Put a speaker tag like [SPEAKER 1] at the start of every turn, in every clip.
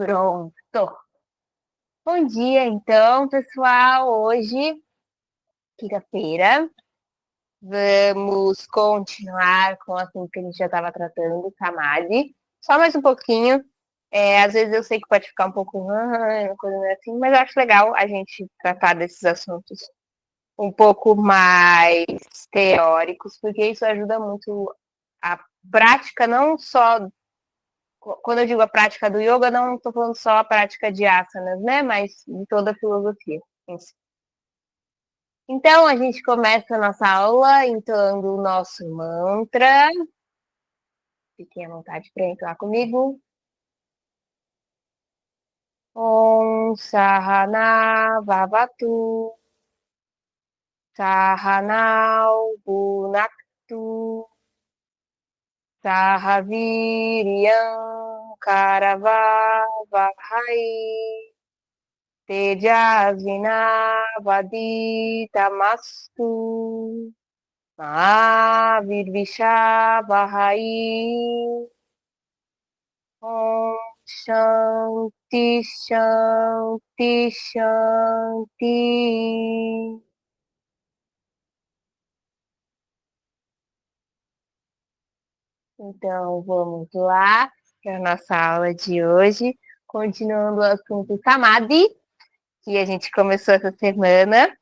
[SPEAKER 1] Pronto. Bom dia, então, pessoal. Hoje, quinta-feira, vamos continuar com o assunto que a gente já estava tratando, Samadhi. Só mais um pouquinho. Às vezes eu sei que pode ficar um pouco uma coisa assim, mas eu acho legal a gente tratar desses assuntos um pouco mais teóricos, porque isso ajuda muito a prática, não só. Quando eu digo a prática do yoga, não estou falando só a prática de asanas, né? Mas de toda a filosofia em si. Então, a gente começa a nossa aula entoando o nosso mantra. Fiquem à vontade para entrar comigo. Om Sahana Vavatu Sahanau Bhunaktu Sahaviriyam Karavavahai Tejasvinavaditamastu Mahavirvishavahai. Om Shanti Shanti Shanti. Então, vamos lá para a nossa aula de hoje, continuando o assunto Samadhi, que a gente começou essa semana.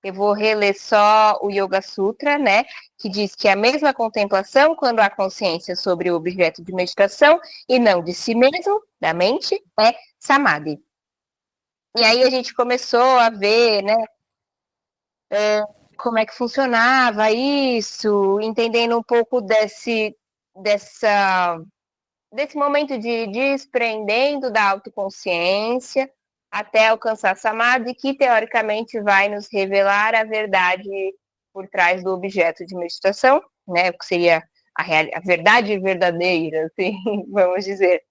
[SPEAKER 1] Eu vou reler só o Yoga Sutra, né? Que diz que a mesma contemplação, quando há consciência sobre o objeto de meditação e não de si mesmo, da mente, é Samadhi. E aí a gente começou a ver, né? Como é que funcionava isso, entendendo um pouco desse momento de desprendendo da autoconsciência até alcançar Samadhi, que teoricamente vai nos revelar a verdade por trás do objeto de meditação, né? O que seria a verdade verdadeira, assim, vamos dizer.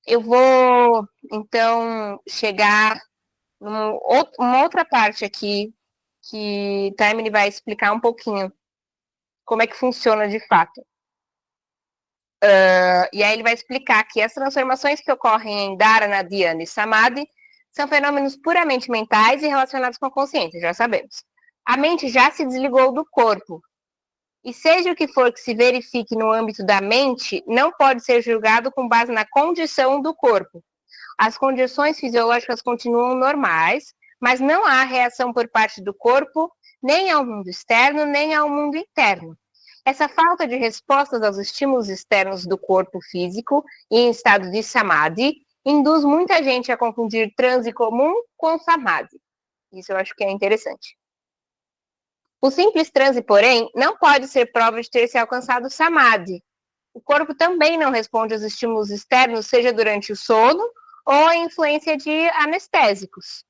[SPEAKER 1] Eu vou, então, chegar uma outra parte aqui que Taimini vai explicar um pouquinho como é que funciona de fato. E aí ele vai explicar que as transformações que ocorrem em Dharana, Dhyana e Samadhi são fenômenos puramente mentais e relacionados com a consciência, já sabemos. A mente já se desligou do corpo, e seja o que for que se verifique no âmbito da mente, não pode ser julgado com base na condição do corpo. As condições fisiológicas continuam normais, mas não há reação por parte do corpo, nem ao mundo externo, nem ao mundo interno. Essa falta de respostas aos estímulos externos do corpo físico, em estado de samadhi, induz muita gente a confundir transe comum com samadhi. Isso eu acho que é interessante. O simples transe, porém, não pode ser prova de ter se alcançado samadhi. O corpo também não responde aos estímulos externos, seja durante o sono ou a influência de anestésicos.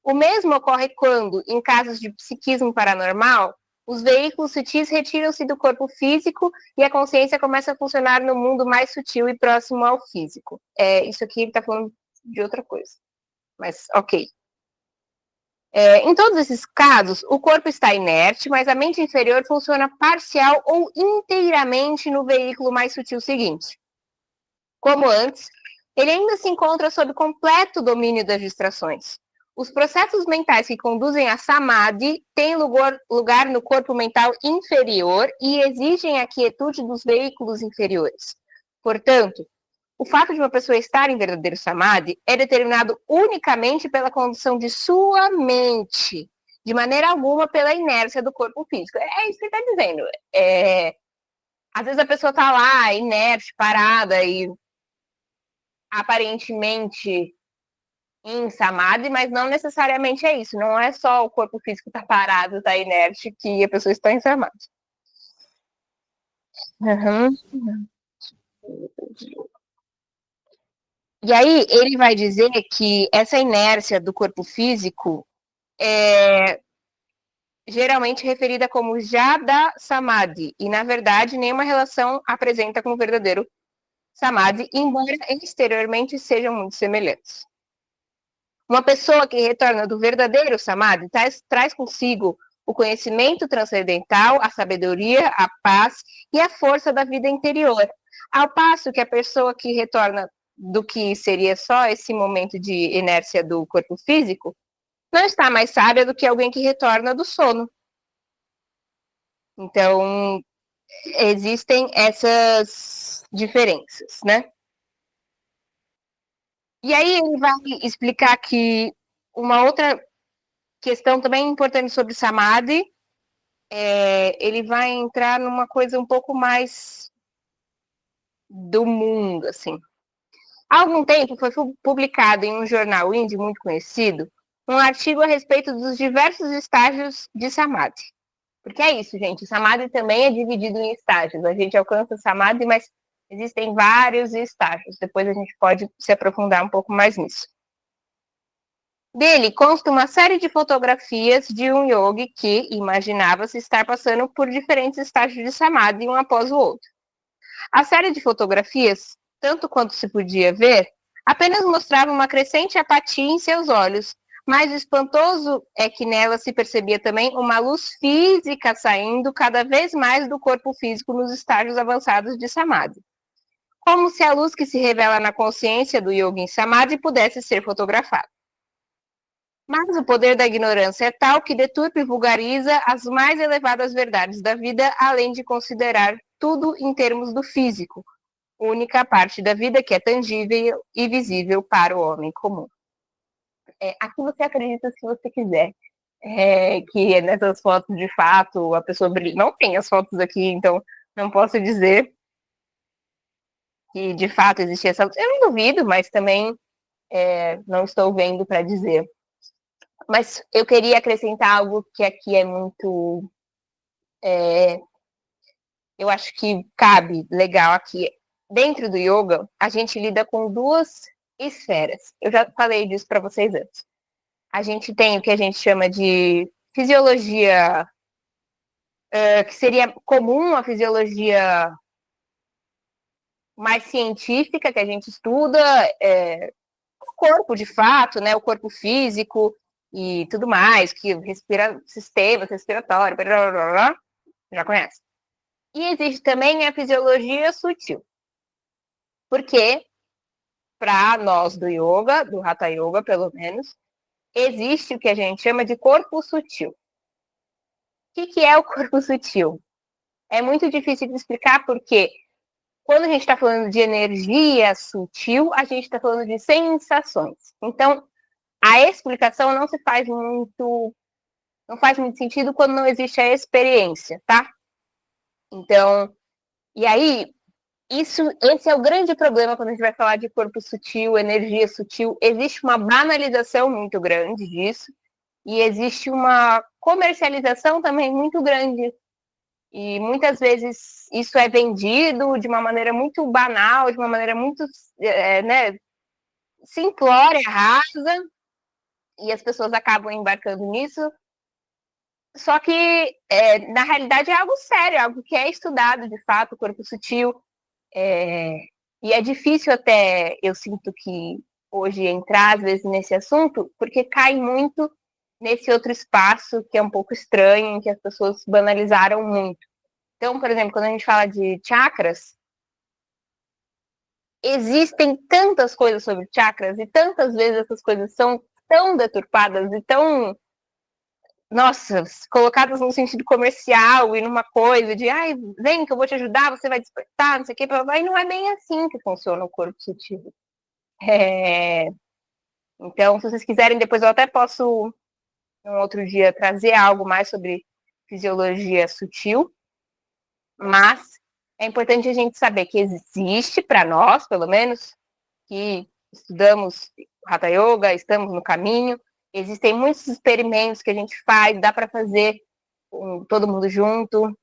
[SPEAKER 1] O mesmo ocorre quando, em casos de psiquismo paranormal, os veículos sutis retiram-se do corpo físico e a consciência começa a funcionar no mundo mais sutil e próximo ao físico. Isso aqui ele está falando de outra coisa, mas ok. Em todos esses casos, o corpo está inerte, mas a mente inferior funciona parcial ou inteiramente no veículo mais sutil seguinte. Como antes, ele ainda se encontra sob completo domínio das distrações. Os processos mentais que conduzem a Samadhi têm lugar no corpo mental inferior e exigem a quietude dos veículos inferiores. Portanto, o fato de uma pessoa estar em verdadeiro Samadhi é determinado unicamente pela condição de sua mente, de maneira alguma pela inércia do corpo físico. É isso que ele está dizendo. Às vezes a pessoa está lá, inerte, parada e aparentemente em Samadhi, mas não necessariamente é isso. Não é só o corpo físico estar parado, estar inerte, que a pessoa está em Samadhi. Uhum. E aí ele vai dizer que essa inércia do corpo físico é geralmente referida como Jada Samadhi, e na verdade nenhuma relação apresenta com o verdadeiro Samadhi, embora exteriormente sejam muito semelhantes. Uma pessoa que retorna do verdadeiro Samadhi traz consigo o conhecimento transcendental, a sabedoria, a paz e a força da vida interior. Ao passo que a pessoa que retorna do que seria só esse momento de inércia do corpo físico, não está mais sábia do que alguém que retorna do sono. Então, existem essas diferenças, né? E aí ele vai explicar que uma outra questão também importante sobre Samadhi, ele vai entrar numa coisa um pouco mais do mundo, assim. Há algum tempo foi publicado em um jornal índio muito conhecido um artigo a respeito dos diversos estágios de Samadhi. Porque é isso, gente, o Samadhi também é dividido em estágios. A gente alcança o Samadhi, mas existem vários estágios. Depois a gente pode se aprofundar um pouco mais nisso. Dele consta uma série de fotografias de um yogi que imaginava-se estar passando por diferentes estágios de Samadhi um após o outro. A série de fotografias, tanto quanto se podia ver, apenas mostrava uma crescente apatia em seus olhos, mas o espantoso é que nela se percebia também uma luz física saindo cada vez mais do corpo físico nos estágios avançados de Samadhi. Como se a luz que se revela na consciência do yogi em Samadhi pudesse ser fotografada. Mas o poder da ignorância é tal que deturpa e vulgariza as mais elevadas verdades da vida, além de considerar tudo em termos do físico, única parte da vida que é tangível e visível para o homem comum. Aqui você acredita se você quiser. Que nessas fotos, de fato, a pessoa brilha. Não tem as fotos aqui, então não posso dizer que de fato existia essa luz. Eu não duvido, mas também não estou vendo para dizer. Mas eu queria acrescentar algo que aqui é muito. Eu acho que cabe legal aqui. Dentro do yoga, a gente lida com duas esferas. Eu já falei disso para vocês antes. A gente tem o que a gente chama de fisiologia, que seria comum, a fisiologia mais científica, que a gente estuda, o corpo de fato, né, o corpo físico e tudo mais, que respira, sistema respiratório, blá, blá, blá, já conhece. E existe também a fisiologia sutil. Porque, para nós do yoga, do Hatha Yoga pelo menos, existe o que a gente chama de corpo sutil. O que é o corpo sutil? É muito difícil de explicar porque quando a gente está falando de energia sutil, a gente está falando de sensações. Então, a explicação não faz muito sentido quando não existe a experiência, tá? Então, e aí, esse é o grande problema quando a gente vai falar de corpo sutil, energia sutil. Existe uma banalização muito grande disso e existe uma comercialização também muito grande. E muitas vezes isso é vendido de uma maneira muito banal, de uma maneira muito simplória, rasa, e as pessoas acabam embarcando nisso. Só que, na realidade, é algo sério, algo que é estudado, de fato, o corpo sutil. E é difícil até, eu sinto que hoje, entrar, às vezes, nesse assunto, porque cai muito nesse outro espaço que é um pouco estranho, em que as pessoas banalizaram muito. Então, por exemplo, quando a gente fala de chakras, existem tantas coisas sobre chakras e tantas vezes essas coisas são tão deturpadas e tão, nossa, colocadas num sentido comercial e numa coisa de, ai, vem que eu vou te ajudar, você vai despertar, não sei o quê, e não é bem assim que funciona o corpo sutil. Então, se vocês quiserem, depois eu até posso, um outro dia, trazer algo mais sobre fisiologia sutil, mas é importante a gente saber que existe, para nós, pelo menos, que estudamos Hatha Yoga, estamos no caminho, existem muitos experimentos que a gente faz, dá para fazer com todo mundo junto,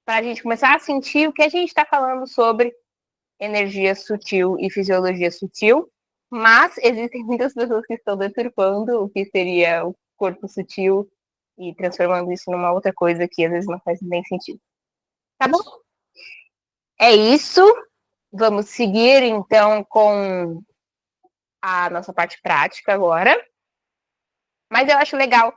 [SPEAKER 1] para a gente começar a sentir o que a gente está falando sobre energia sutil e fisiologia sutil, mas existem muitas pessoas que estão deturpando o que seria o corpo sutil e transformando isso numa outra coisa que às vezes não faz nem sentido. Tá bom? É isso. Vamos seguir, então, com a nossa parte prática agora. Mas eu acho legal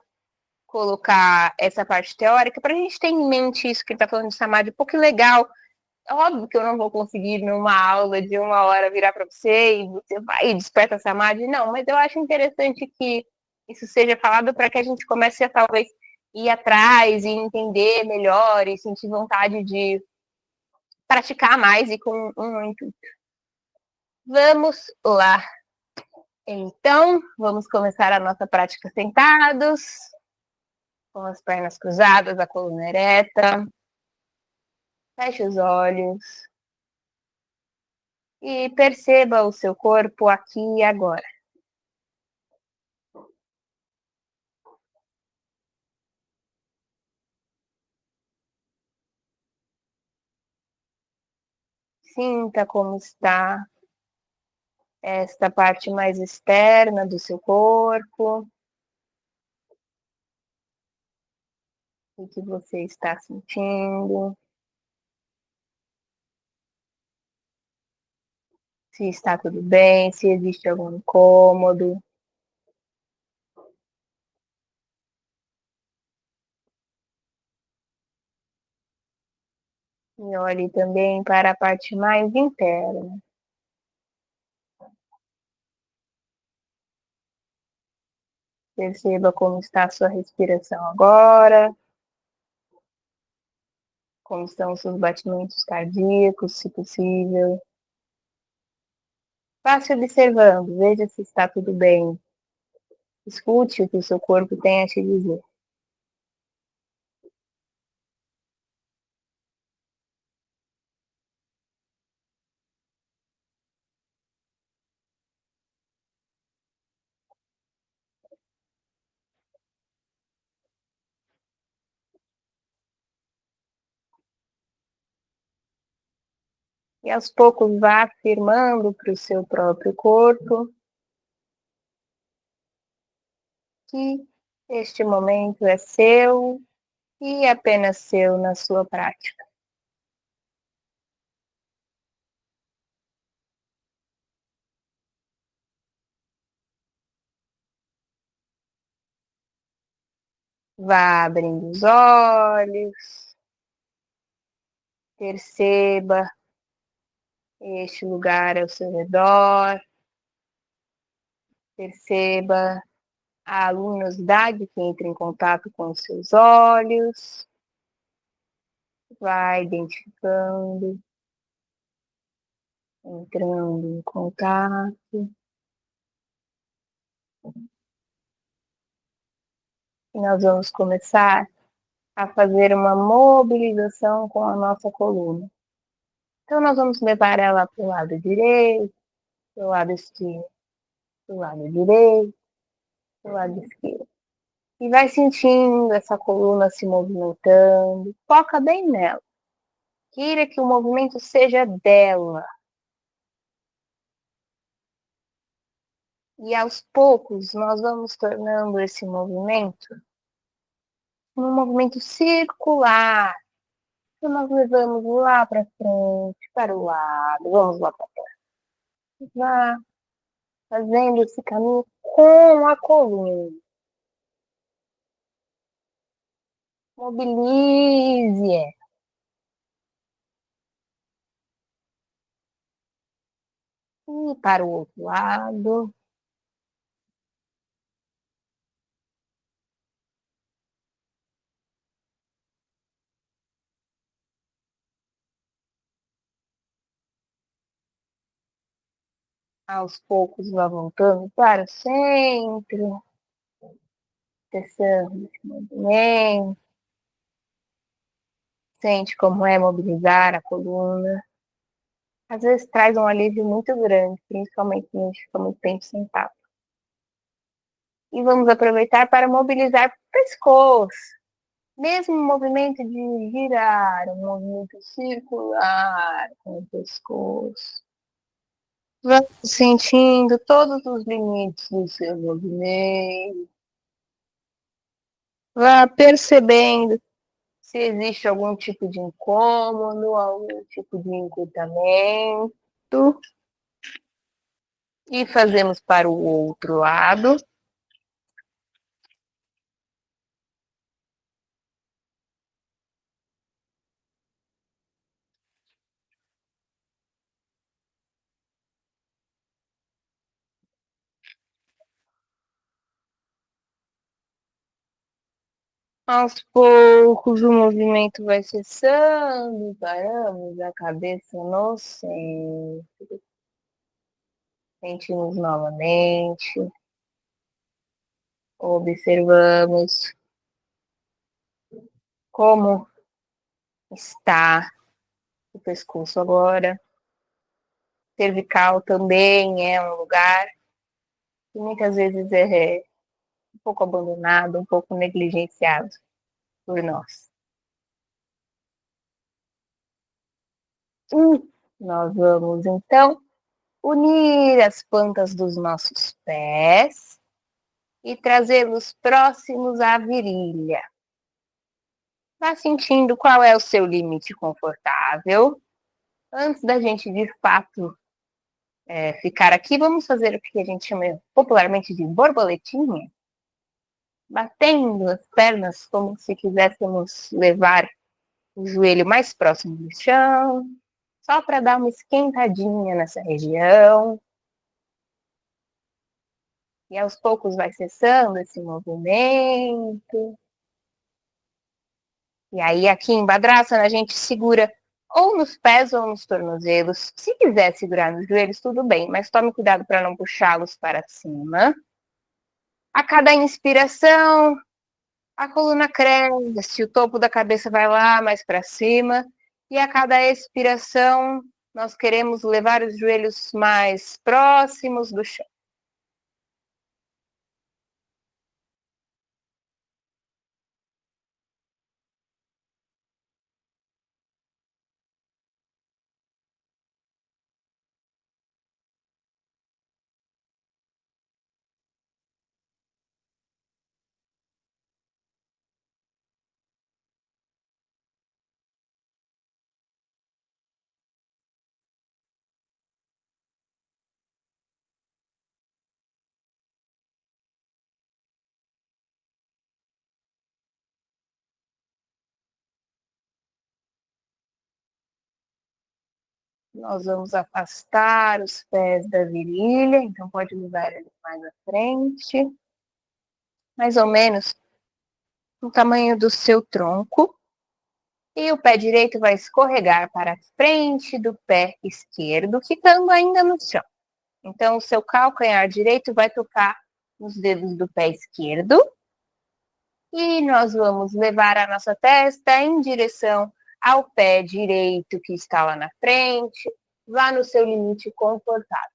[SPEAKER 1] colocar essa parte teórica para a gente ter em mente isso que ele está falando de Samadhi, um pouco legal. É óbvio que eu não vou conseguir numa aula de 1 hora virar para você e você vai e desperta Samadhi, não, mas eu acho interessante que isso seja falado para que a gente comece a talvez ir atrás e entender melhor e sentir vontade de praticar mais e com um intuito. Vamos lá. Então, vamos começar a nossa prática sentados, com as pernas cruzadas, a coluna ereta. Feche os olhos e perceba o seu corpo aqui e agora. Sinta como está esta parte mais externa do seu corpo. O que você está sentindo. Se está tudo bem, se existe algum incômodo. E olhe também para a parte mais interna. Perceba como está a sua respiração agora. Como estão os seus batimentos cardíacos, se possível. Passe observando, veja se está tudo bem. Escute o que o seu corpo tem a te dizer. E aos poucos vá afirmando para o seu próprio corpo que este momento é seu e apenas seu na sua prática. Vá abrindo os olhos, perceba este lugar ao seu redor, perceba a luminosidade que entra em contato com os seus olhos, vai identificando, entrando em contato. E nós vamos começar a fazer uma mobilização com a nossa coluna. Então, nós vamos levar ela para o lado direito, para o lado esquerdo, para o lado direito, para o lado esquerdo. E vai sentindo essa coluna se movimentando. Foca bem nela. Queira que o movimento seja dela. E aos poucos, nós vamos tornando esse movimento um movimento circular. Então, nós levamos lá para frente, para o lado, vamos lá para trás. Vá fazendo esse caminho com a coluna. Mobilize. E para o outro lado. Aos poucos vá voltando para o centro. Testando esse movimento. Sente como é mobilizar a coluna. Às vezes traz um alívio muito grande, principalmente quando a gente fica muito tempo sentado. E vamos aproveitar para mobilizar o pescoço. Mesmo o movimento de girar, um movimento circular com o pescoço. Vamos sentindo todos os limites do seu movimento. Vá percebendo se existe algum tipo de incômodo, algum tipo de encurtamento. E fazemos para o outro lado. Aos poucos o movimento vai cessando, paramos a cabeça no centro, sentimos novamente, observamos como está o pescoço agora. Cervical também é um lugar que muitas vezes é um pouco abandonado, um pouco negligenciado por nós. Nós vamos então unir as plantas dos nossos pés e trazê-los próximos à virilha. Vá sentindo qual é o seu limite confortável. Antes da gente de fato ficar aqui, vamos fazer o que a gente chama popularmente de borboletinha, batendo as pernas como se quiséssemos levar o joelho mais próximo do chão, só para dar uma esquentadinha nessa região. E aos poucos vai cessando esse movimento. E aí, aqui em Badrasana, a gente segura ou nos pés ou nos tornozelos. Se quiser segurar nos joelhos, tudo bem, mas tome cuidado para não puxá-los para cima. A cada inspiração, a coluna cresce, o topo da cabeça vai lá mais para cima. E a cada expiração, nós queremos levar os joelhos mais próximos do chão. Nós vamos afastar os pés da virilha, então pode levar ele mais à frente, mais ou menos no tamanho do seu tronco. E o pé direito vai escorregar para frente do pé esquerdo, ficando ainda no chão. Então, o seu calcanhar direito vai tocar nos dedos do pé esquerdo. E nós vamos levar a nossa testa em direção ao pé direito que está lá na frente, lá no seu limite confortável.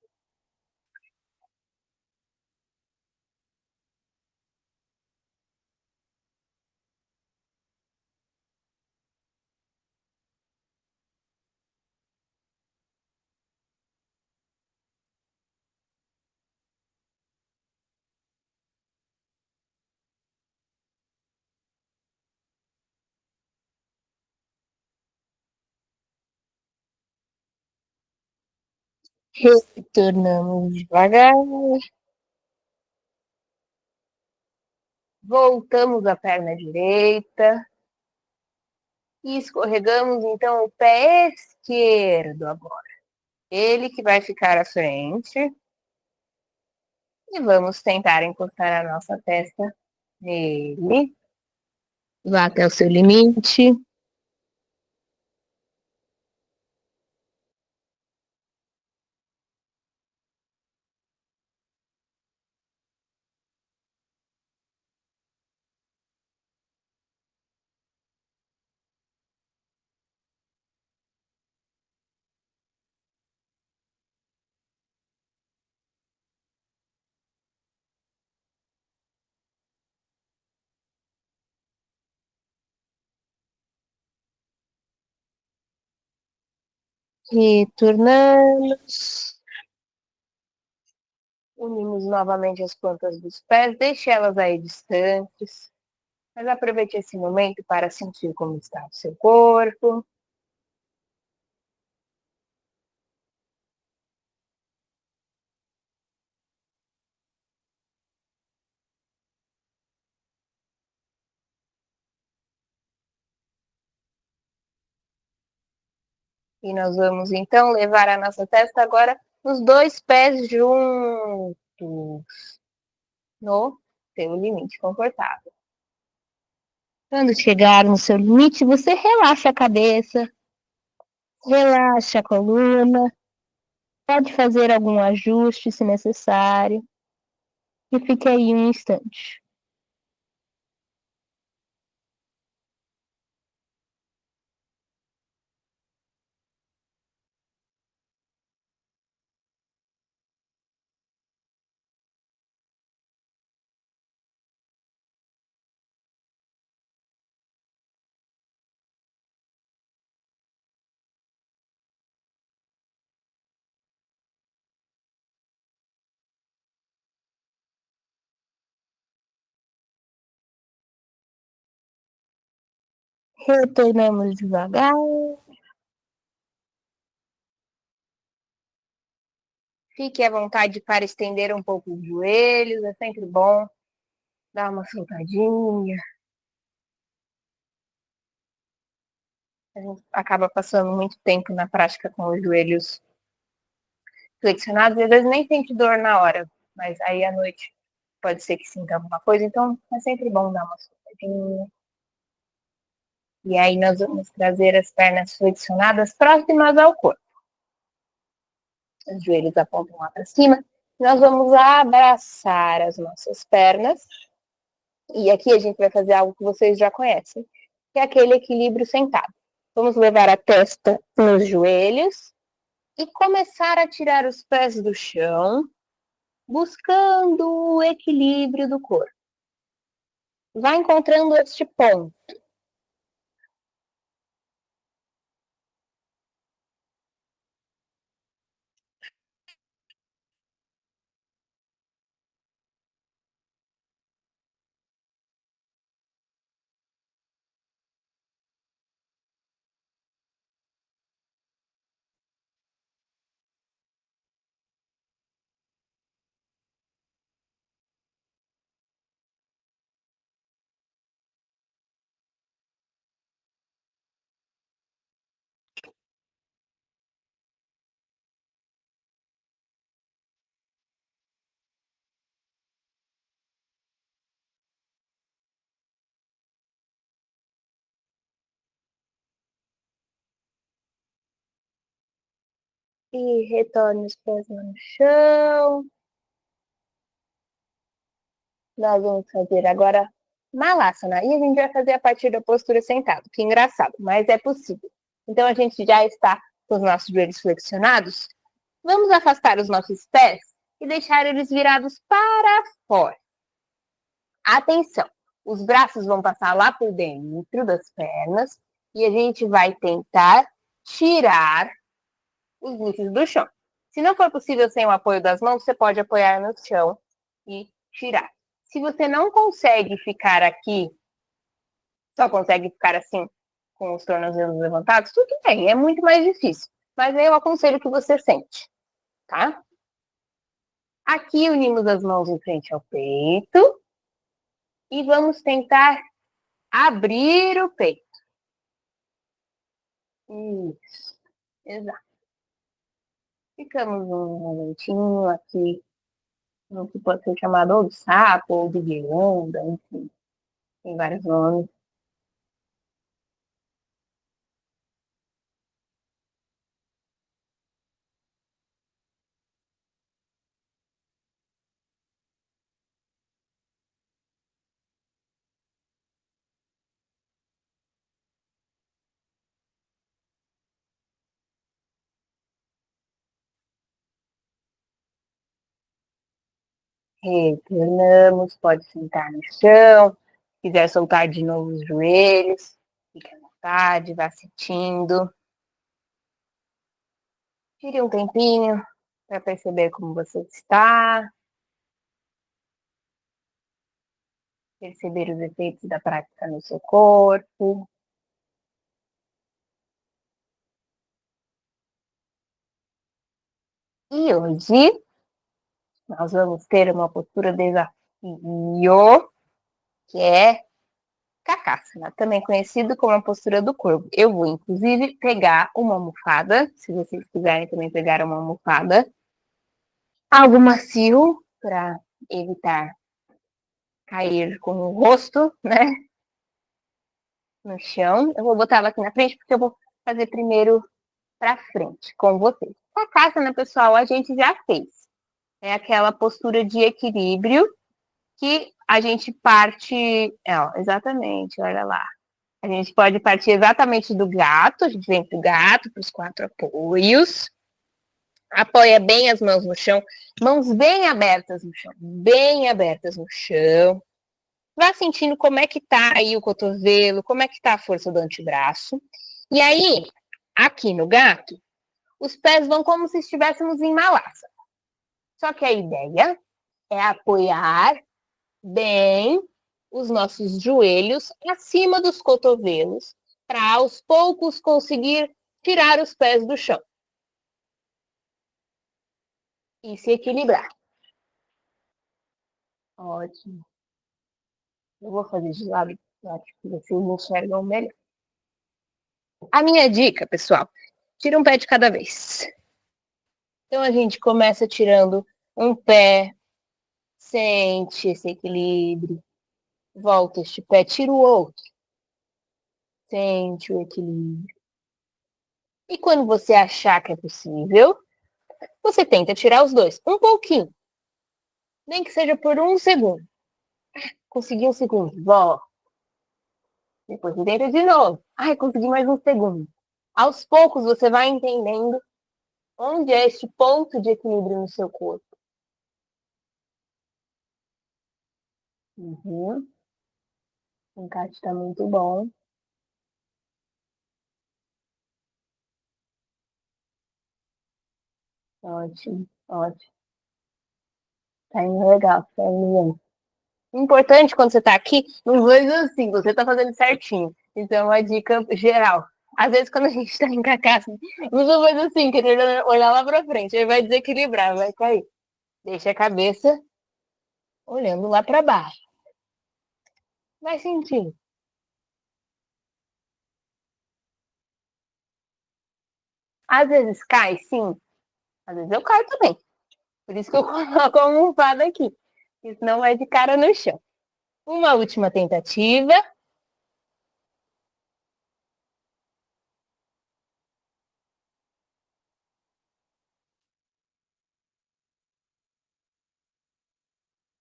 [SPEAKER 1] Retornamos devagar. Voltamos a perna direita. E escorregamos, então, o pé esquerdo agora. Ele que vai ficar à frente. E vamos tentar encostar a nossa testa nele. Vá até o seu limite. Retornamos. Unimos novamente as plantas dos pés. Deixe elas aí distantes. Mas aproveite esse momento para sentir como está o seu corpo. E nós vamos então levar a nossa testa agora nos dois pés juntos, no seu limite confortável. Quando chegar no seu limite, você relaxa a cabeça, relaxa a coluna, pode fazer algum ajuste se necessário e fique aí um instante. Retornamos devagar. Fique à vontade para estender um pouco os joelhos, é sempre bom dar uma soltadinha. A gente acaba passando muito tempo na prática com os joelhos flexionados e às vezes nem sente dor na hora, mas aí à noite pode ser que sinta alguma coisa, então é sempre bom dar uma soltadinha. E aí nós vamos trazer as pernas flexionadas próximas ao corpo. Os joelhos apontam lá para cima. Nós vamos abraçar as nossas pernas. E aqui a gente vai fazer algo que vocês já conhecem, que é aquele equilíbrio sentado. Vamos levar a testa nos joelhos e começar a tirar os pés do chão, buscando o equilíbrio do corpo. Vai encontrando este ponto. E retorne os pés no chão. Nós vamos fazer agora Malasana. E a gente vai fazer a partir da postura sentado. Que engraçado, mas é possível. Então a gente já está com os nossos joelhos flexionados. Vamos afastar os nossos pés e deixar eles virados para fora. Atenção, os braços vão passar lá por dentro das pernas e a gente vai tentar tirar os glúteos do chão. Se não for possível sem o apoio das mãos, você pode apoiar no chão e tirar. Se você não consegue ficar aqui, só consegue ficar assim, com os tornozelos levantados, tudo bem, é muito mais difícil. Mas eu aconselho que você sente, tá? Aqui unimos as mãos em frente ao peito e vamos tentar abrir o peito. Isso, exato. Ficamos um momentinho aqui, no que pode ser chamado ou de sapo, ou de guirlanda, enfim, tem vários nomes. Retornamos, pode sentar no chão, se quiser soltar de novo os joelhos, fique à vontade, vá sentindo. Tire um tempinho para perceber como você está, perceber os efeitos da prática no seu corpo. E hoje nós vamos ter uma postura desafio, que é Kakasana, também conhecido como a postura do corvo. Eu vou, inclusive, pegar uma almofada, se vocês quiserem também pegar uma almofada, algo macio para evitar cair com o rosto, né? no chão. Eu vou botar ela aqui na frente, porque eu vou fazer primeiro para frente com vocês. A casa, né, pessoal, a gente já fez. É aquela postura de equilíbrio que a gente parte. Ó, exatamente, olha lá. A gente pode partir exatamente do gato, a gente vem pro gato, para os 4 apoios. Apoia bem as mãos no chão, mãos bem abertas no chão, bem abertas no chão. Vá sentindo como é que tá aí o cotovelo, como é que tá a força do antebraço. E aí, aqui no gato, os pés vão como se estivéssemos em malásia. Só que a ideia é apoiar bem os nossos joelhos acima dos cotovelos, para aos poucos conseguir tirar os pés do chão e se equilibrar. Ótimo. Eu vou fazer de lado para que vocês enxergam melhor. A minha dica, pessoal, tira um pé de cada vez. Então a gente começa tirando um pé, sente esse equilíbrio, volta este pé, tira o outro, sente o equilíbrio. E quando você achar que é possível, você tenta tirar os dois, um pouquinho, nem que seja por um segundo. Consegui um segundo, volta. Depois tenta de novo. Ai, consegui mais um segundo. Aos poucos você vai entendendo onde é este ponto de equilíbrio no seu corpo. Uhum. O encaixe está muito bom. Ótimo, ótimo. Tá indo legal, tá indo bem. Importante quando você tá aqui, não veja assim, você tá fazendo certinho. Então, é uma dica geral. Às vezes, quando a gente tá em cacaça, não faz assim, querendo olhar lá pra frente, aí vai desequilibrar, vai cair. Deixa a cabeça olhando lá pra baixo. Vai sentindo. Às vezes cai, sim. Às vezes eu caio também. Por isso que eu coloco a almofada aqui. Porque senão vai de cara no chão. Uma última tentativa.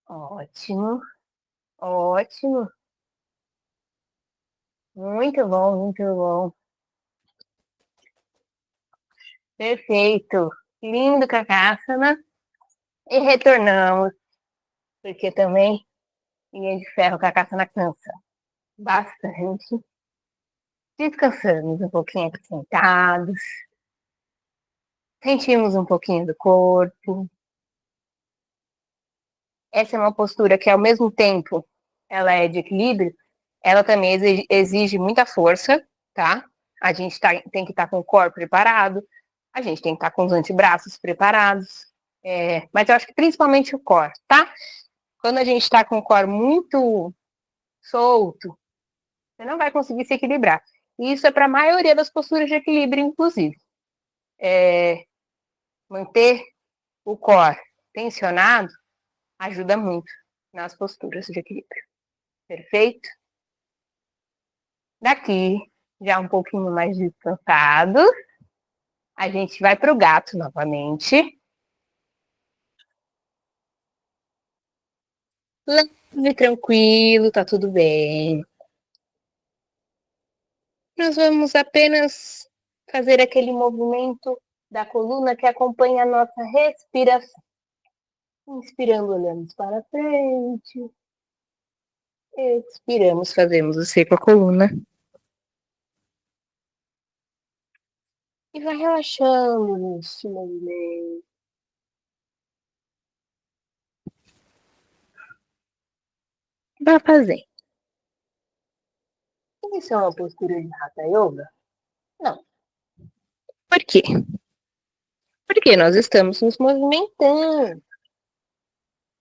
[SPEAKER 1] Ótimo, ótimo. Muito bom, muito bom. Perfeito. Lindo, Kakasana. E retornamos, porque também linha de ferro Kakasana cansa bastante. Descansamos um pouquinho aqui sentados. Sentimos um pouquinho do corpo. Essa é uma postura que, ao mesmo tempo, ela é de equilíbrio, ela também exige muita força, tá? A gente tem que estar com o core preparado, a gente tem que estar com os antebraços preparados, mas eu acho que principalmente o core, tá? Quando a gente está com o core muito solto, você não vai conseguir se equilibrar. E isso é para a maioria das posturas de equilíbrio, inclusive. Manter o core tensionado ajuda muito nas posturas de equilíbrio. Perfeito? Daqui, já um pouquinho mais descansado, a gente vai para o gato novamente. Leve, tranquilo, tá tudo bem. Nós vamos apenas fazer aquele movimento da coluna que acompanha a nossa respiração. Inspirando, olhamos para frente. Expiramos, fazemos o C com a coluna. E vai relaxando neste movimento. Vai fazer. Isso é uma postura de Hatha Yoga? Não. Por quê? Porque nós estamos nos movimentando.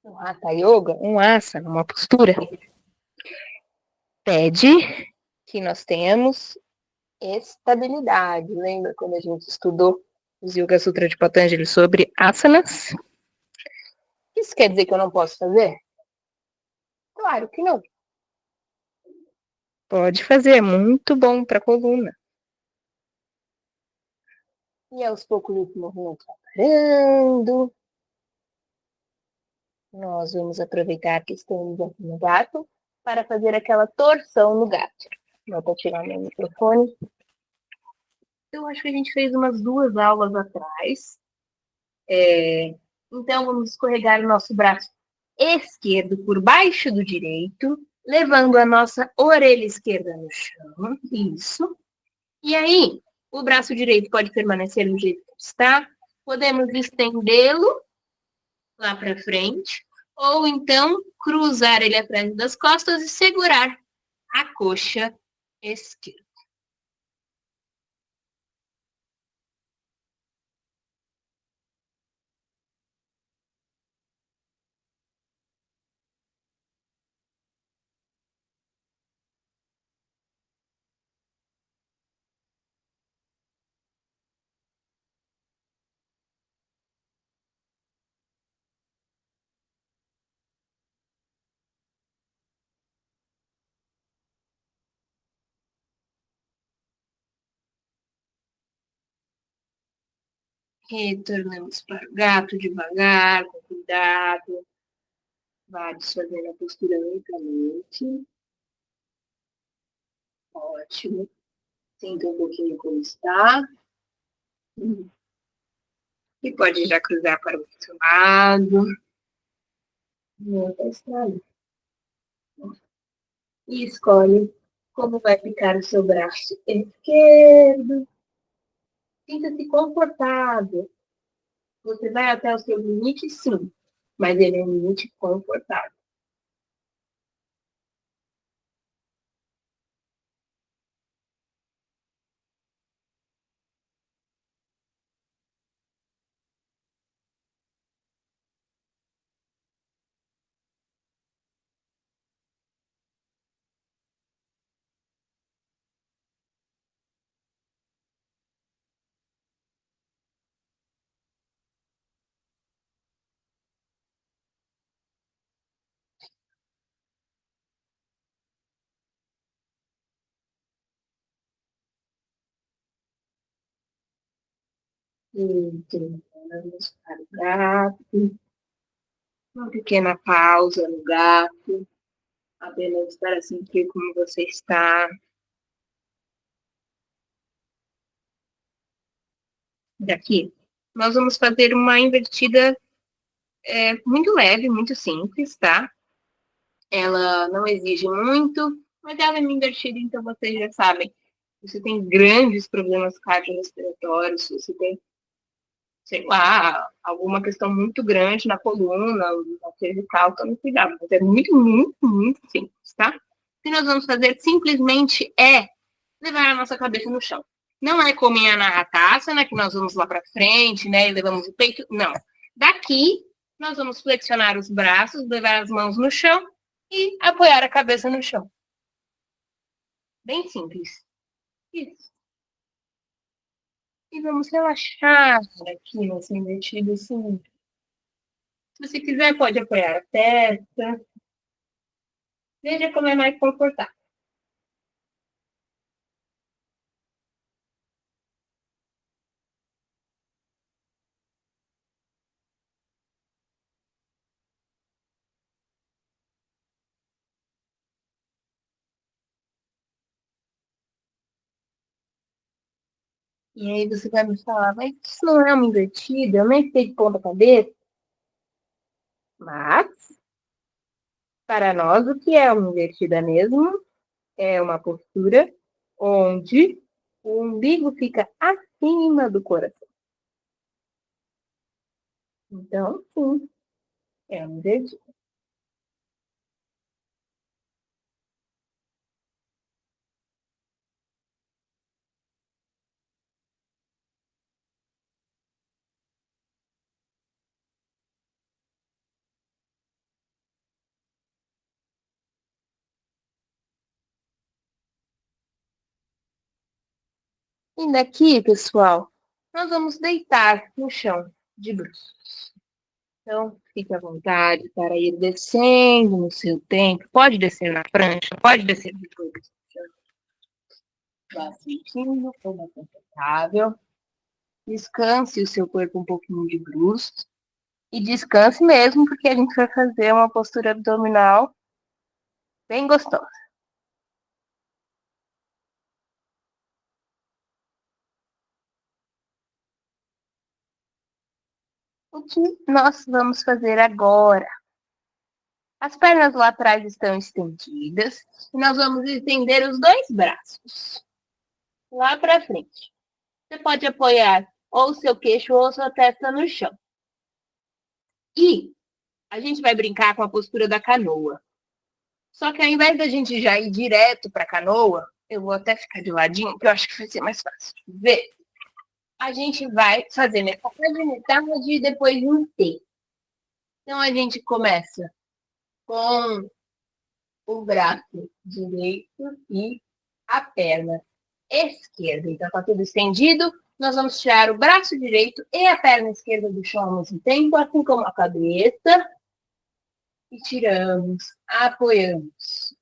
[SPEAKER 1] No Hatha Yoga, um asana, uma postura, pede que nós tenhamos estabilidade. Lembra quando a gente estudou os Yoga Sutra de Patanjali sobre asanas? Isso quer dizer que eu não posso fazer? Claro que não. Pode fazer, é muito bom para a coluna. E aos poucos esse movimento vai parando. Nós vamos aproveitar que estamos aqui no gato para fazer aquela torção no gato. Vou tirar meu microfone. Eu acho que a gente fez umas 2 aulas atrás. Então, vamos escorregar o nosso braço esquerdo por baixo do direito, levando a nossa orelha esquerda no chão. Isso. E aí, o braço direito pode permanecer do jeito que está. Podemos estendê-lo lá para frente, ou então cruzar ele atrás das costas e segurar a coxa esquerda. Retornamos para o gato devagar, com cuidado. Vá desfazendo a postura lentamente. Ótimo. Sinta um pouquinho como está. E pode já cruzar para o outro lado. E escolhe como vai ficar o seu braço esquerdo. Sinta-se confortável. Você vai até o seu limite, sim, mas ele é um limite confortável. Então, vamos para o gato. Uma pequena pausa no gato. Apenas para sentir como você está. Daqui, nós vamos fazer uma invertida muito leve, muito simples, tá? Ela não exige muito, mas ela é uma invertida, então vocês já sabem. Se você tem grandes problemas cardiorrespiratórios, se você tem, sei lá, alguma questão muito grande na coluna, na cervical, tome cuidado. Mas é muito, muito, muito simples, tá? O que nós vamos fazer simplesmente é levar a nossa cabeça no chão. Não é como em Anahatassana, que nós vamos lá para frente, né, e levamos o peito. Não. Daqui, nós vamos flexionar os braços, levar as mãos no chão e apoiar a cabeça no chão. Bem simples. Isso. E vamos relaxar aqui nessa invertida, assim. Se você quiser, pode apoiar a testa. Veja como é mais confortável. E aí você vai me falar, mas isso não é uma invertida, eu nem sei de ponta cabeça. Mas, para nós, o que é uma invertida mesmo é uma postura onde o umbigo fica acima do coração. Então, sim, é uma invertida. E daqui, pessoal, nós vamos deitar no chão de bruços. Então, fique à vontade para ir descendo no seu tempo. Pode descer na prancha, pode descer depois. Vá sentindo como confortável. Descanse o seu corpo um pouquinho de bruços. E descanse mesmo, porque a gente vai fazer uma postura abdominal bem gostosa. O que nós vamos fazer agora? As pernas lá atrás estão estendidas e nós vamos estender os dois braços lá para frente. Você pode apoiar ou o seu queixo ou a sua testa no chão. E a gente vai brincar com a postura da canoa. Só que ao invés da gente já ir direto para a canoa, eu vou até ficar de ladinho, porque eu acho que vai ser mais fácil de ver. A gente vai fazer metade e depois um T. Então a gente começa com o braço direito e a perna esquerda. Então tá tudo estendido. Nós vamos tirar o braço direito e a perna esquerda do chão ao mesmo tempo, assim como a cabeça. E tiramos, apoiamos.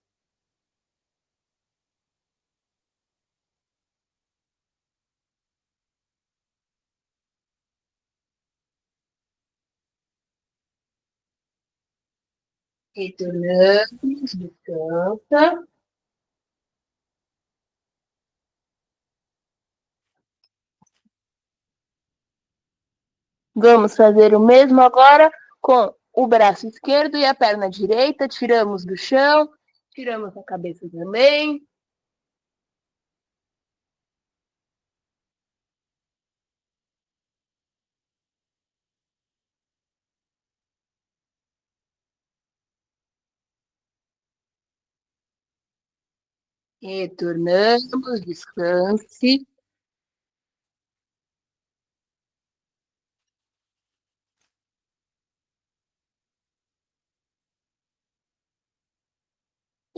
[SPEAKER 1] Retornamos, descansa. Vamos fazer o mesmo agora com o braço esquerdo e a perna direita. Tiramos do chão, tiramos a cabeça também. Retornamos, descanse.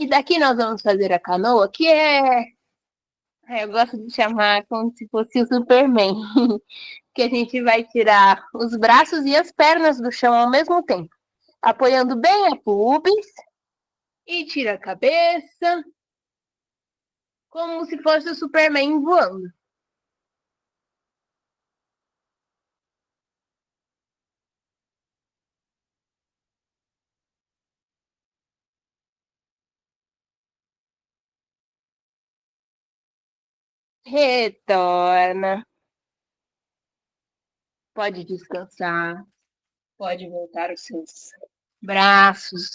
[SPEAKER 1] E daqui nós vamos fazer a canoa, que eu gosto de chamar como se fosse o Superman, que a gente vai tirar os braços e as pernas do chão ao mesmo tempo, apoiando bem a pubis e tira a cabeça, como se fosse o Superman voando. Retorna, pode descansar, pode voltar os seus braços,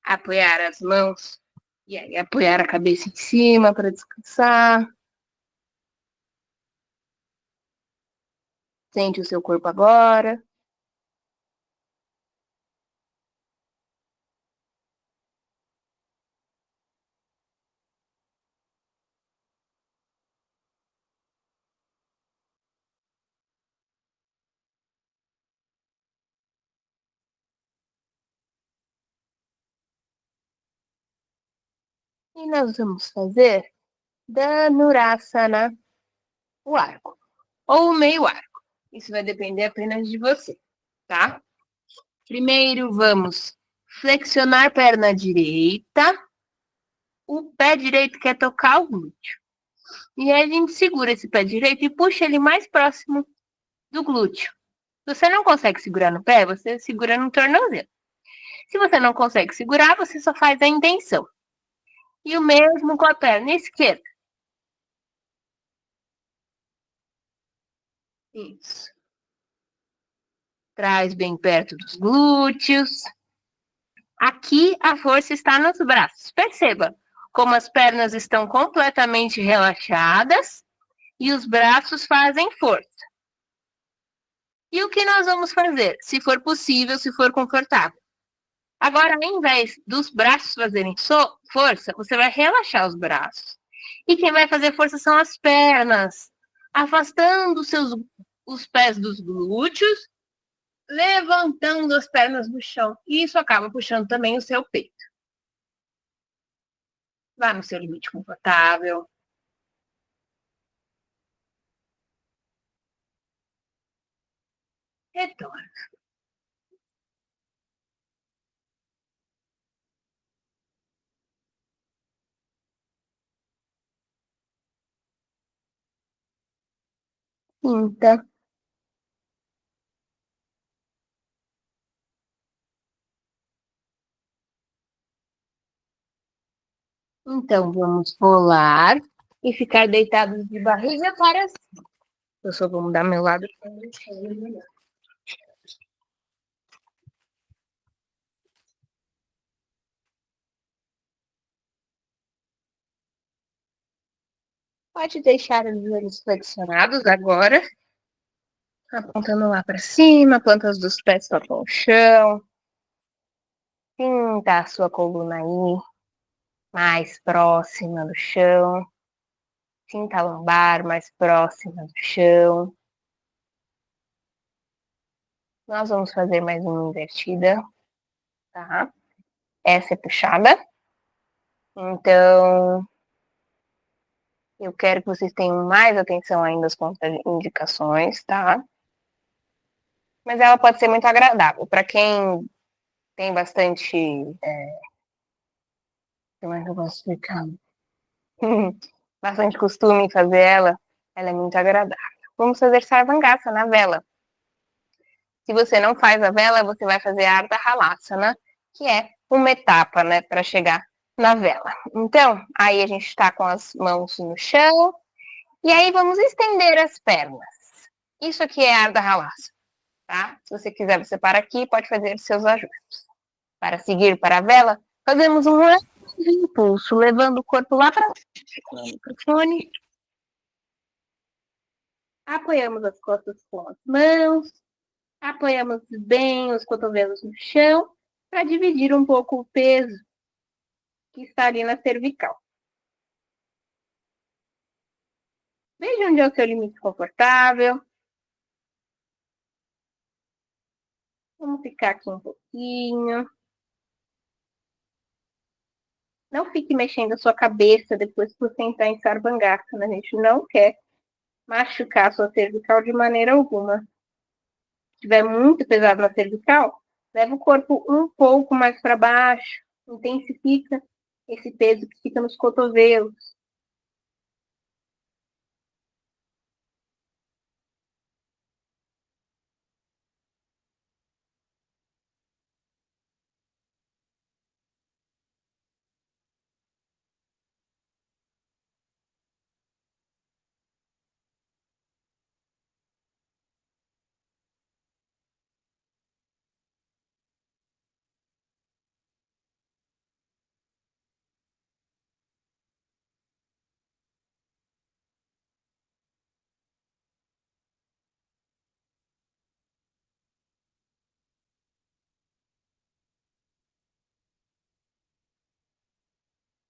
[SPEAKER 1] apoiar as mãos e aí apoiar a cabeça em cima para descansar. Sente o seu corpo agora. E nós vamos fazer Dhanurasana, o arco, ou o meio arco. Isso vai depender apenas de você, tá? Primeiro vamos flexionar a perna direita, o pé direito quer tocar o glúteo. E aí a gente segura esse pé direito e puxa ele mais próximo do glúteo. Se você não consegue segurar no pé, você segura no tornozelo. Se você não consegue segurar, você só faz a intenção. E o mesmo com a perna esquerda. Isso. Traz bem perto dos glúteos. Aqui a força está nos braços. Perceba como as pernas estão completamente relaxadas e os braços fazem força. E o que nós vamos fazer? Se for possível, se for confortável. Agora, ao invés dos braços fazerem força, você vai relaxar os braços. E quem vai fazer força são as pernas, afastando os pés dos glúteos, levantando as pernas do chão. E isso acaba puxando também o seu peito. Vá no seu limite confortável. Retorna. Quinta. Então, vamos rolar e ficar deitados de barriga para cima. Eu só vou mudar meu lado. Pode deixar os joelhos flexionados agora, apontando lá para cima, plantas dos pés tocam o chão. Sinta a sua coluna aí, mais próxima do chão. Sinta a lombar mais próxima do chão. Nós vamos fazer mais uma invertida, tá? Essa é puxada. Então, eu quero que vocês tenham mais atenção ainda às contraindicações, tá? Mas ela pode ser muito agradável. Para quem tem bastante. Como é que eu posso explicar? Bastante costume em fazer ela é muito agradável. Vamos fazer sarvangaça na vela. Se você não faz a vela, você vai fazer a Ardha Halasana, que é uma etapa, né, para chegar na vela. Então, aí a gente está com as mãos no chão, e aí vamos estender as pernas. Isso aqui é Ardha Halasana, tá? Se você quiser, você para aqui, pode fazer seus ajustes. Para seguir para a vela, fazemos um impulso, levando o corpo lá para o microfone. Apoiamos as costas com as mãos, apoiamos bem os cotovelos no chão para dividir um pouco o peso que está ali na cervical. Veja onde é o seu limite confortável. Vamos ficar aqui um pouquinho. Não fique mexendo a sua cabeça depois que você entrar em Sarvangasana. A gente não quer machucar a sua cervical de maneira alguma. Se estiver muito pesado na cervical, leva o corpo um pouco mais para baixo. Intensifica esse peso que fica nos cotovelos.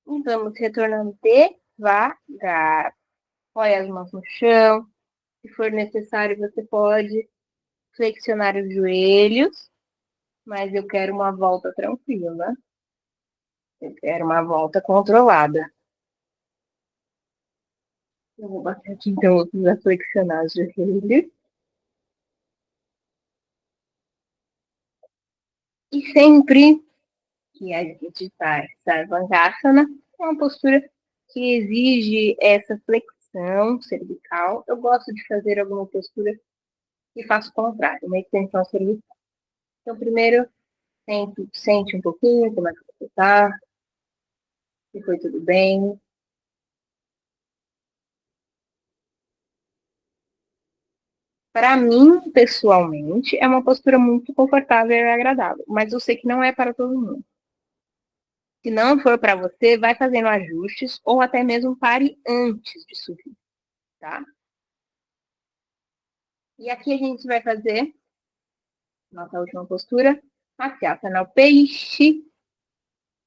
[SPEAKER 1] E vamos retornando devagar. Põe as mãos no chão. Se for necessário, você pode flexionar os joelhos. Mas eu quero uma volta tranquila. Eu quero uma volta controlada. Eu vou bater aqui, então, vou precisar flexionar os joelhos. E sempre que a gente faz Sarvangasana, é uma postura que exige essa flexão cervical. Eu gosto de fazer alguma postura que faça o contrário, uma extensão cervical. Então, primeiro, sente um pouquinho como é que você está, se foi tudo bem. Para mim, pessoalmente, é uma postura muito confortável e agradável, mas eu sei que não é para todo mundo. Se não for para você, vai fazendo ajustes ou até mesmo pare antes de subir, tá? E aqui a gente vai fazer nossa última postura, Masyasana ao peixe.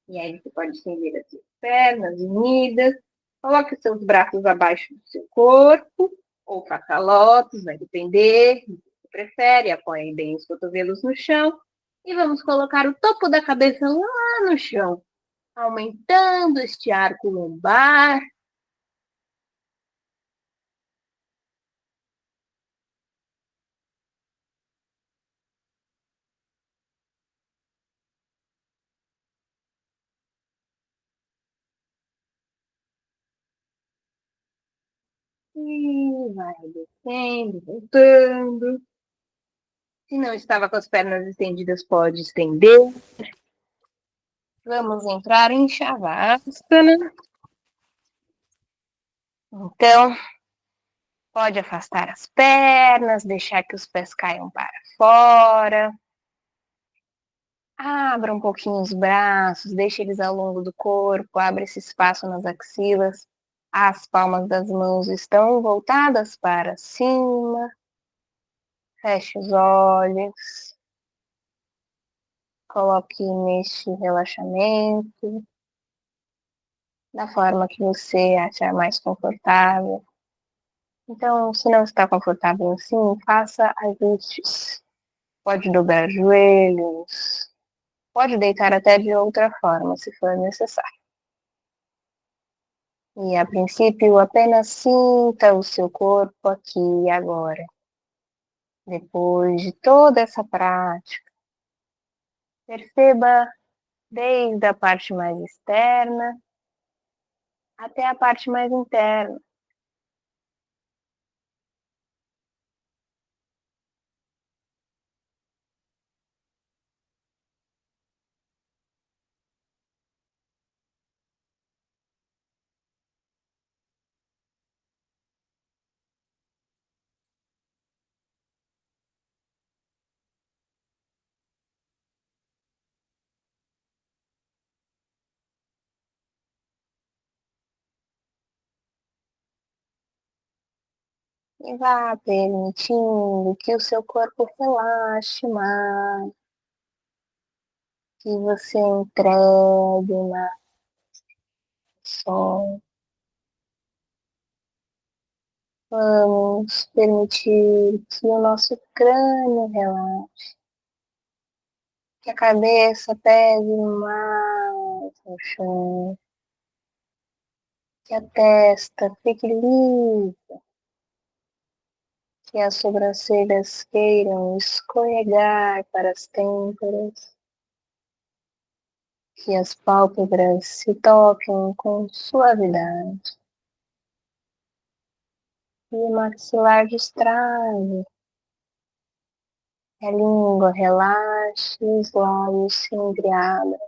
[SPEAKER 1] E aí você pode estender as suas pernas unidas, coloque os seus braços abaixo do seu corpo, ou faça lótus, vai depender do que você prefere. Apoie bem os cotovelos no chão. E vamos colocar o topo da cabeça lá no chão, aumentando este arco lombar. E vai descendo, voltando. Se não estava com as pernas estendidas, pode estender. Vamos entrar em Shavasana. Então, pode afastar as pernas, deixar que os pés caiam para fora. Abra um pouquinho os braços, deixe eles ao longo do corpo, abre esse espaço nas axilas. As palmas das mãos estão voltadas para cima. Feche os olhos. Coloque neste relaxamento da forma que você achar mais confortável. Então, se não está confortável assim, faça ajustes. Pode dobrar joelhos, pode deitar até de outra forma, se for necessário. E a princípio, apenas sinta o seu corpo aqui e agora. Depois de toda essa prática, perceba desde a parte mais externa até a parte mais interna. E vá permitindo que o seu corpo relaxe mais, que você entregue mais som. Vamos permitir que o nosso crânio relaxe, que a cabeça pegue mais no chão, que a testa fique lisa, que as sobrancelhas queiram escorregar para as têmporas, que as pálpebras se toquem com suavidade, e o maxilar destrave, a língua relaxe e os lábios se embriagam.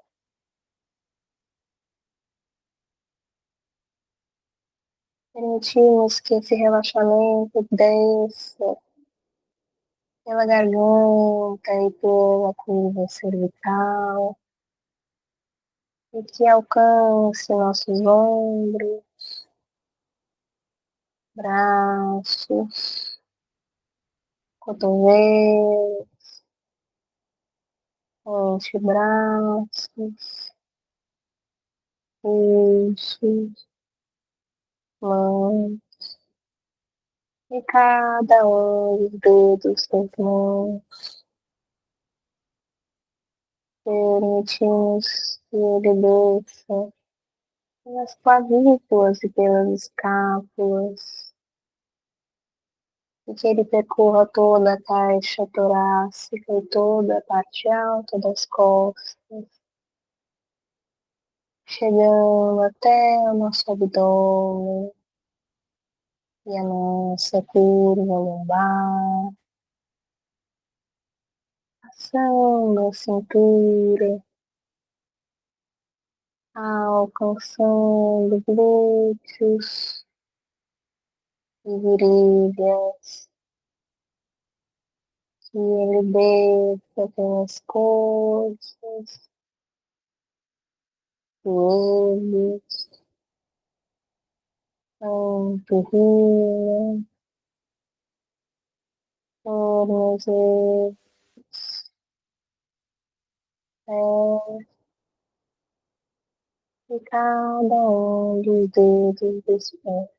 [SPEAKER 1] Permitimos que esse relaxamento desça pela garganta e pela curva cervical e que alcance nossos ombros, braços, cotovelos, antebraços, pulsos, mãos e cada um dos dedos das mãos. Permitimos que ele desça pelas clavículas e pelas escápulas, e que ele percorra toda a caixa torácica e toda a parte alta das costas, chegando até o nosso abdômen e a nossa curva lombar, passando a cintura, alcançando glúteos e virilhas, que ele desça pelas coxas, joelhos, panturrilha, tornozelos, pés e cada um dos dedos dos pés.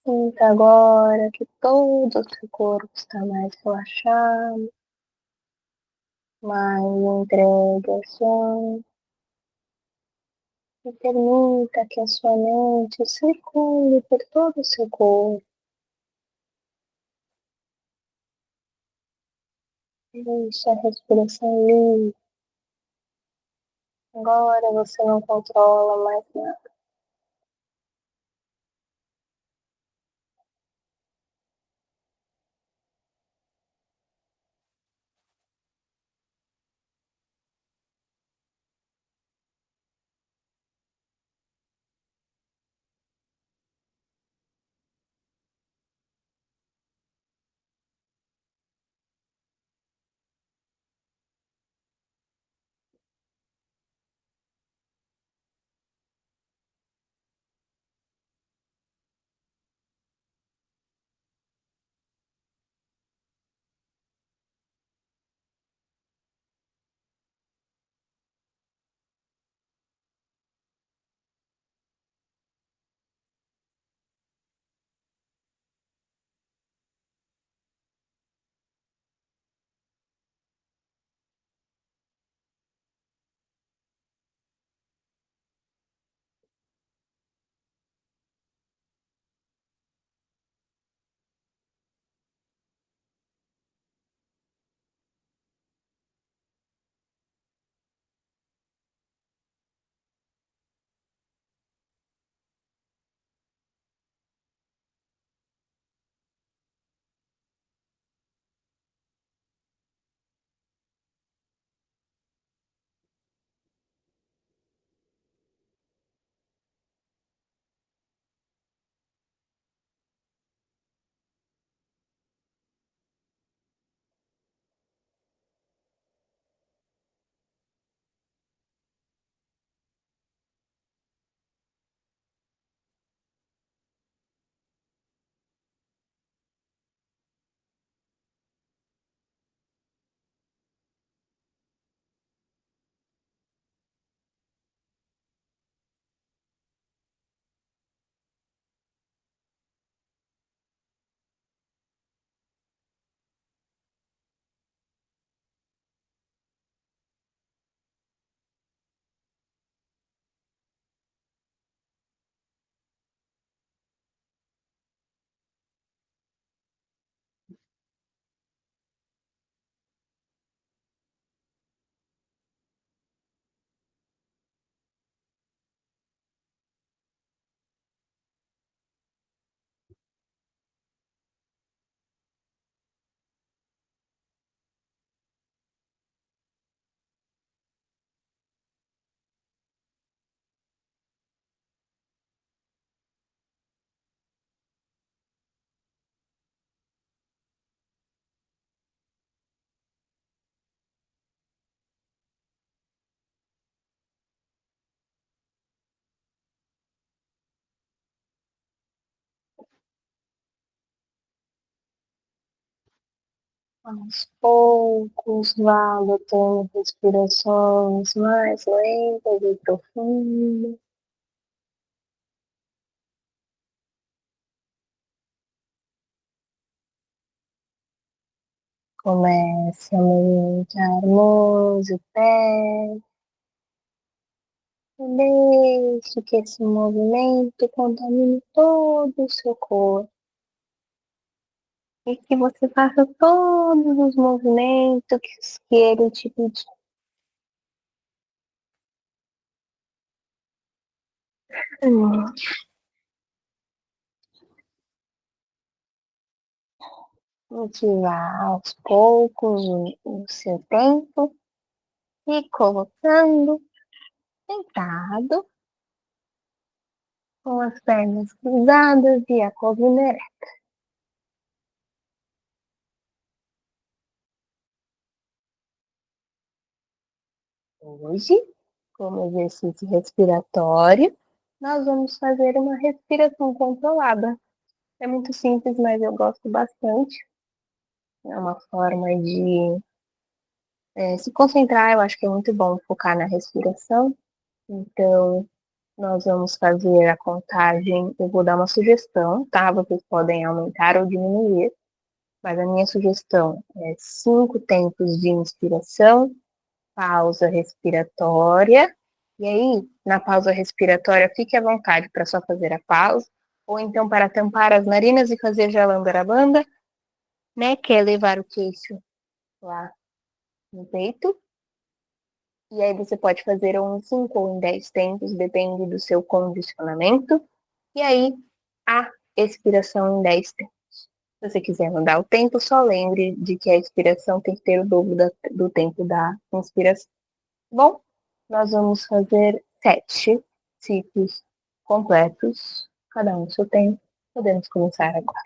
[SPEAKER 1] Sinta agora que todo o seu corpo está mais relaxado, mais entregue ao sono. E permita que a sua mente circule por todo o seu corpo. Deixe a respiração livre. Agora você não controla mais nada. Aos poucos, vá adotando respirações mais lentas e profundas. Comece a movimentar mãos e pés. E deixe que esse movimento contamine todo o seu corpo. E que você faça todos os movimentos que ele te pedir. Cultivar aos poucos o seu tempo e colocando sentado, com as pernas cruzadas e a coluna ereta. Hoje, como exercício respiratório, nós vamos fazer uma respiração controlada. É muito simples, mas eu gosto bastante. É uma forma de se concentrar. Eu acho que é muito bom focar na respiração. Então, nós vamos fazer a contagem. Eu vou dar uma sugestão, tá? Vocês podem aumentar ou diminuir, mas a minha sugestão é 5 tempos de inspiração, pausa respiratória. E aí, na pausa respiratória, fique à vontade para só fazer a pausa, ou então para tampar as narinas e fazer jalandarabanda, né? Que é levar o queixo lá no peito. E aí você pode fazer um 5 ou em 10 tempos, depende do seu condicionamento. E aí, a expiração em 10 tempos. Se você quiser mudar o tempo, só lembre de que a expiração tem que ter o dobro do tempo da inspiração. Bom, nós vamos fazer 7 ciclos completos, cada um no seu tempo. Podemos começar agora.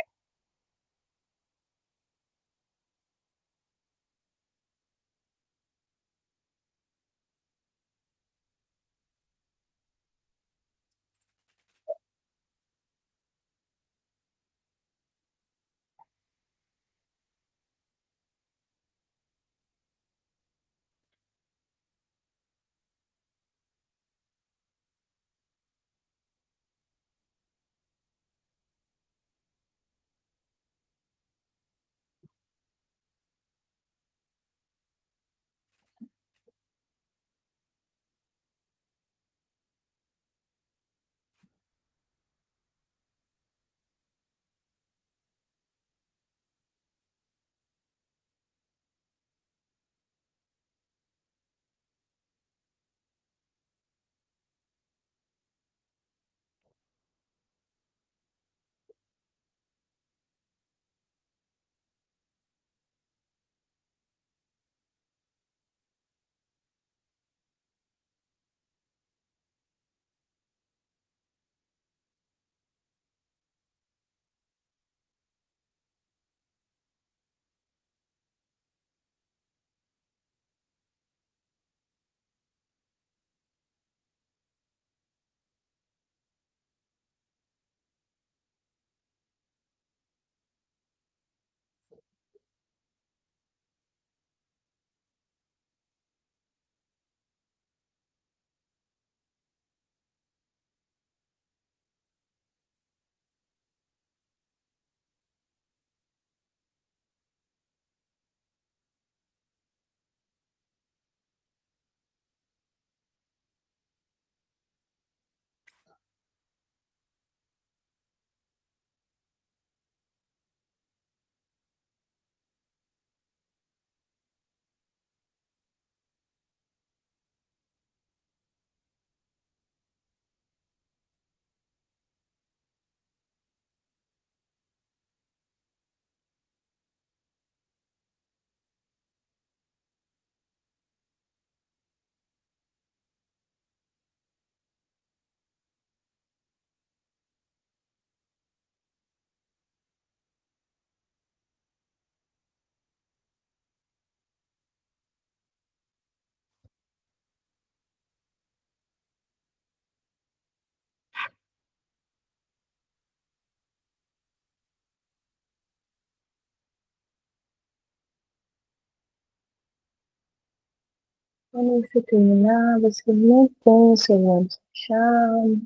[SPEAKER 1] Quando você terminar, você mantém seus olhos fechados,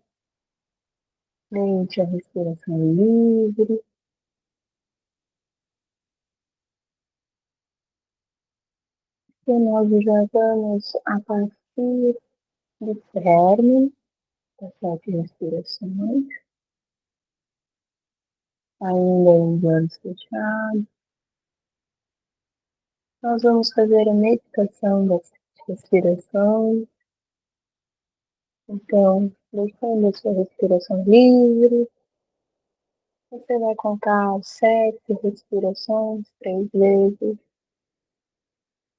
[SPEAKER 1] deixe a respiração livre. E nós já vamos a partir do término das 7 respirações, ainda em olhos fechados. Nós vamos fazer a meditação das respirações. Então, deixando a sua respiração livre, você vai contar 7 respirações 3 vezes.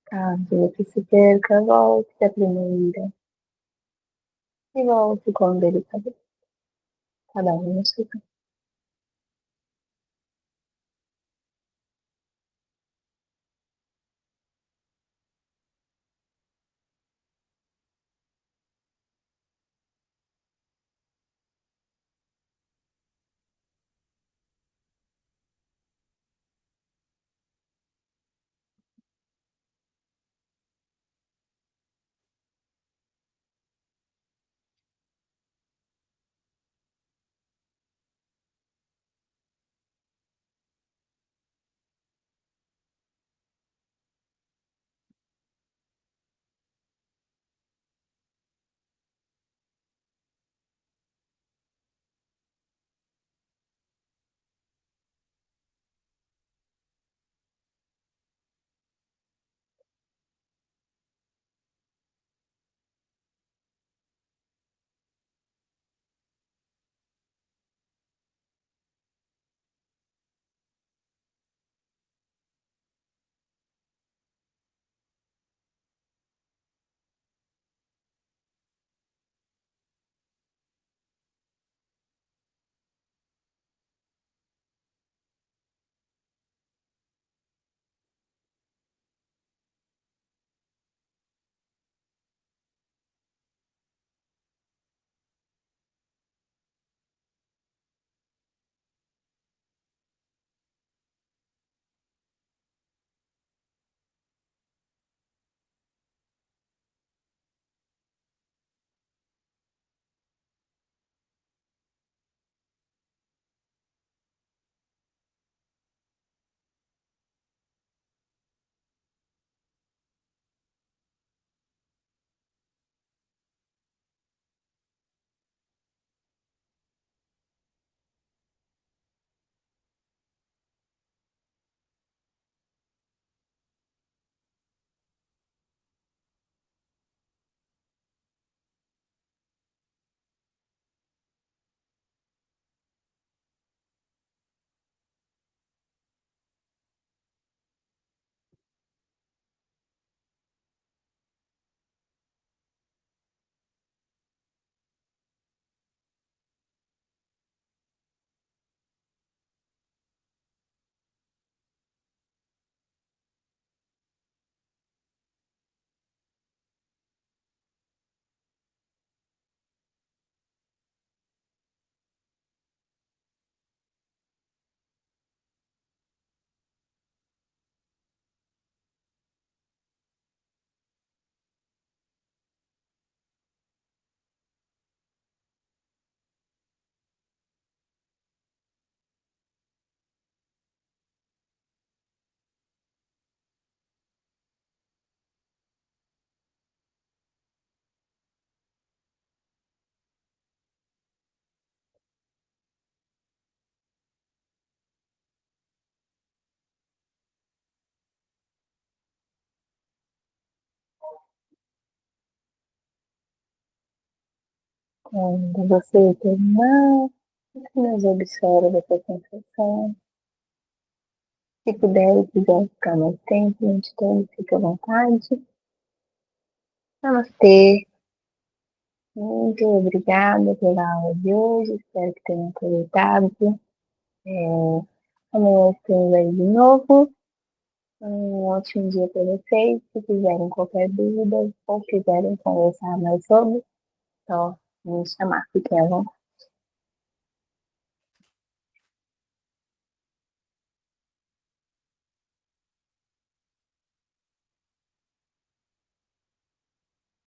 [SPEAKER 1] Caso você se perca, volte a primeira e volte com delicadeza. Cada um no seu tempo. Quando você terminar, apenas observe essa sensação. Se puder e quiser ficar mais tempo meditando, fique à vontade. Namastê. Muito obrigada pela aula de hoje. Espero que tenham aproveitado. Amanhã estamos aí de novo. Um ótimo dia para vocês. Se tiverem qualquer dúvida ou quiserem conversar mais sobre, só me chamar. Fiquem à vontade.